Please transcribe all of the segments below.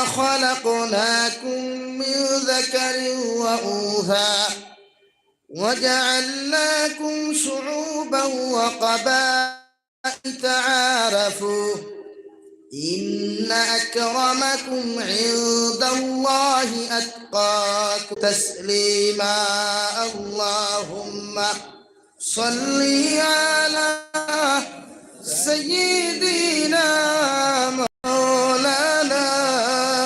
خلقناكم من ذكر وأنثى وجعلناكم شعوبا وقبائل تعارفوا إن أكرمكم عند الله أتقاكم تسليما اللهم صل على سيدنا مولانا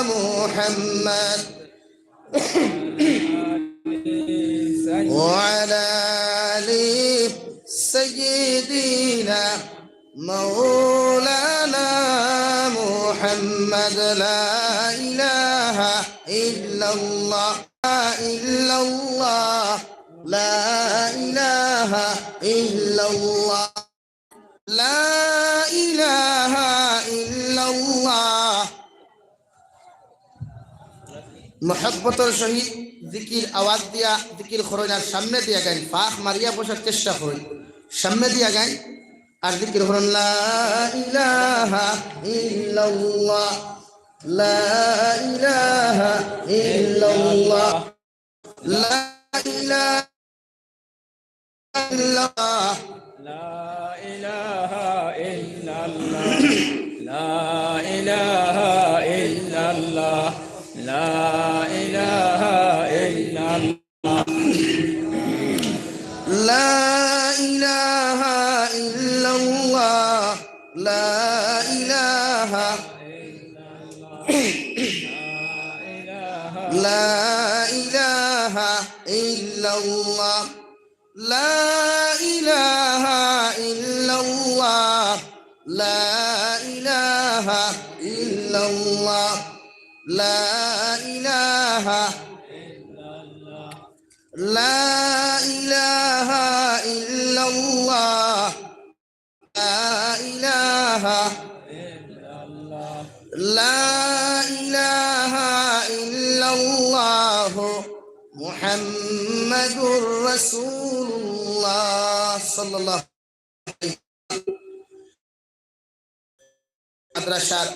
محمد وعلى آل سيدنا مولانا محمد لا إله إلا الله لا إلا الله لا إله إلا الله لا إله إلا الله محبتর সহিত জিকির আওয়াজ দিয়া জিকির করইনার সামনে দিয়া গাই ফাখ মারিয়া বসার চেষ্টা করি সামনে দিয়া গাই আর জিকির করুন লা ইলাহা ইল্লাল্লাহ লা ইলাহা ইল্লাল্লাহ লা ইলাহা ইল্লাল্লাহ লা ইলাহা ইল্লাল্লাহ লা ইলাহা ইল্লাল্লাহ লা ইলাহা ইল্লাল্লাহ লা ইলাহা ইল্লাল্লাহ লা ইলাহা লা ইলাহা ইল্লাল্লাহ লা ইলাহা ইল্লাল্লাহ লা ইলাহা ইল্লাল্লাহ লা ইলাহা لا إله إلا الله لا إله لا إله إلا الله محمد رسول الله صلى الله عليه وسلم মাদ্রাসার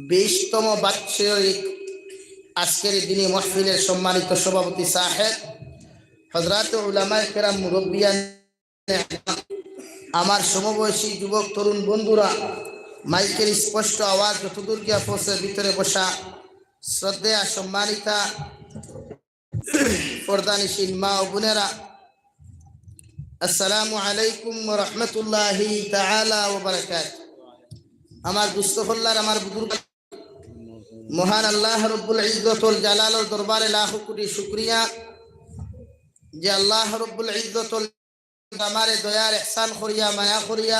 20তম বাৎসরিক আজকের দিনে মাহফিলের সম্মানিত সভাপতি সাহেব হযরত উলামায়ে কেরাম মুরব্বিয়ান আমার সমবয়সী যুবক তরুণ বন্ধুরা মাইকের স্পষ্ট আওয়াজ যতদূর গিয়া পৌঁছে ভিতরে বসা শ্রদ্ধেয়া সম্মানিতা পর্দানিশীন মা ও বোনেরা আসসালামু আলাইকুম ওয়া রাহমাতুল্লাহি তাআলা ওয়া বারাকাতুহু আমার দুস্থফল্লার আমার বুজুর্গ মহান আল্লাহ রব্বুল ইজ্জত ওয়াল জালালের দরবারে লাখ কোটি শুকরিয়া যে আল্লাহ রব্বুল ইজ্জত ওয়াল আমারে দয়ার ইহসান করিয়া মায়া করিয়া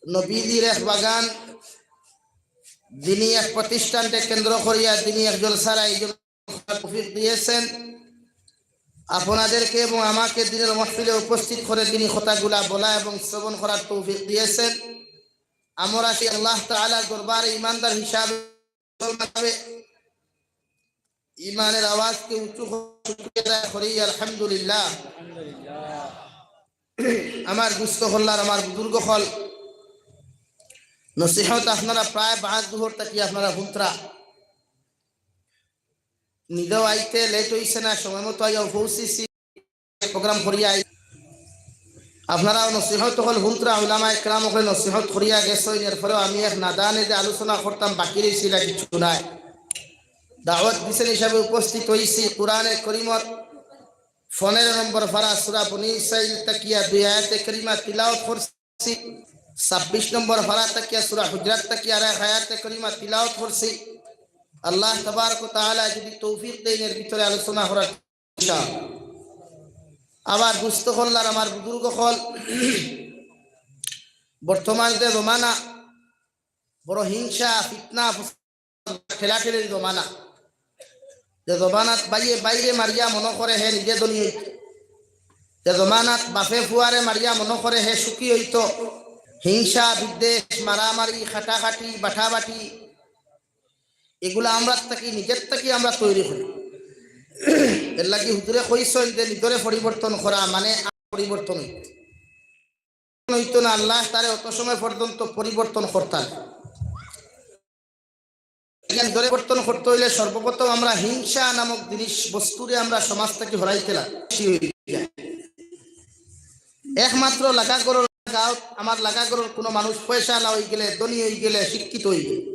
নবীজির এক বাগান যিনি এক প্রতিষ্ঠানকে কেন্দ্র করিয়া তিনি এক জলসার আয়োজন তৌফিক দিয়েছেন আপনাদেরকে এবং আমাকে দিনের মাহফিলে উপস্থিত করে তিনি কথাগুলা বলা এবং শ্রবণ করার তৌফিক দিয়েছেন আমরা সেই আল্লাহ তাআলার দরবারে ঈমানদার হিসাবে ইমানের আওয়াজকে উঁচু করি আলহামদুলিল্লাহ আমার দুস্থ হল্লার আমার বুজুর্গ হল নসিহত আপনারা প্রায় 5 দুহর থেকে আপনারা হুতরা নিদেও আইতে লেট হইছে না সময় মতো আইয়া পৌঁছিছি প্রোগ্রাম করিয়া আপনারা নসিহত হল হুতরা উলামায়ে কেরাম হল নসিহত করিয়া গেছেন এরপরেও আমি এক নাদানে যে আলোচনা করতাম বাকি রইছিল কিছু নাই দাওয়াত দিছেন হিসাবে উপস্থিত হইছি কোরআনে কারীমের 15 নম্বর পারা সূরা বনী ইসরাঈল তাকিয়া 2 আয়াতে কারিমা তিলাওয়াত করছি 26 নম্বর পারা তাকিয়া সূরা হুজরাত তাকিয়া আয়াতে কারিমা তিলাওয়াত করছি আল্লাহ তাবারক ওয়া তাআলা যদি তৌফিক দেন এর ভিতরে আলোচনা করার ইনশাআল্লাহ আবার দুস্থ হল্লার আমার বুজুর্গ হল বর্তমান যে জমানা বড় হিংসা ফিতনা ঠেলাঠেলির জমানা যে জমানাত বাইরে বাইরে মারিয়া মনে করে হে নিজে ধনী হইত যে জমানাত বাপে ফুয়ারে মারিয়া মনে করে হে সুখী হইত হিংসা বিদ্বেষ মারামারি খাটাখাটি বাঠাবাটি এগুলা আমরা থাকি নিজের থেকে আমরা তৈরি করি এর লাগি হুজুরে কইছেন যে নিজরে পরিবর্তন করা মানে পরিবর্তন হইতো না আল্লাহ তারে অত সময় পর্যন্ত পরিবর্তন করতেন পরিবর্তন করতে হইলে সর্বপ্রথম আমরা হিংসা নামক জিনিস বস্তুরে আমরা সমাজ থেকে হরাইতে লাগি। একমাত্র লাগাগড়ের গাঁৱত আমার লাগাগড়ের কোনো মানুষ পয়সা না হয়ে গেলে, ধনী হয়ে গেলে, শিক্ষিত হয়ে গেলে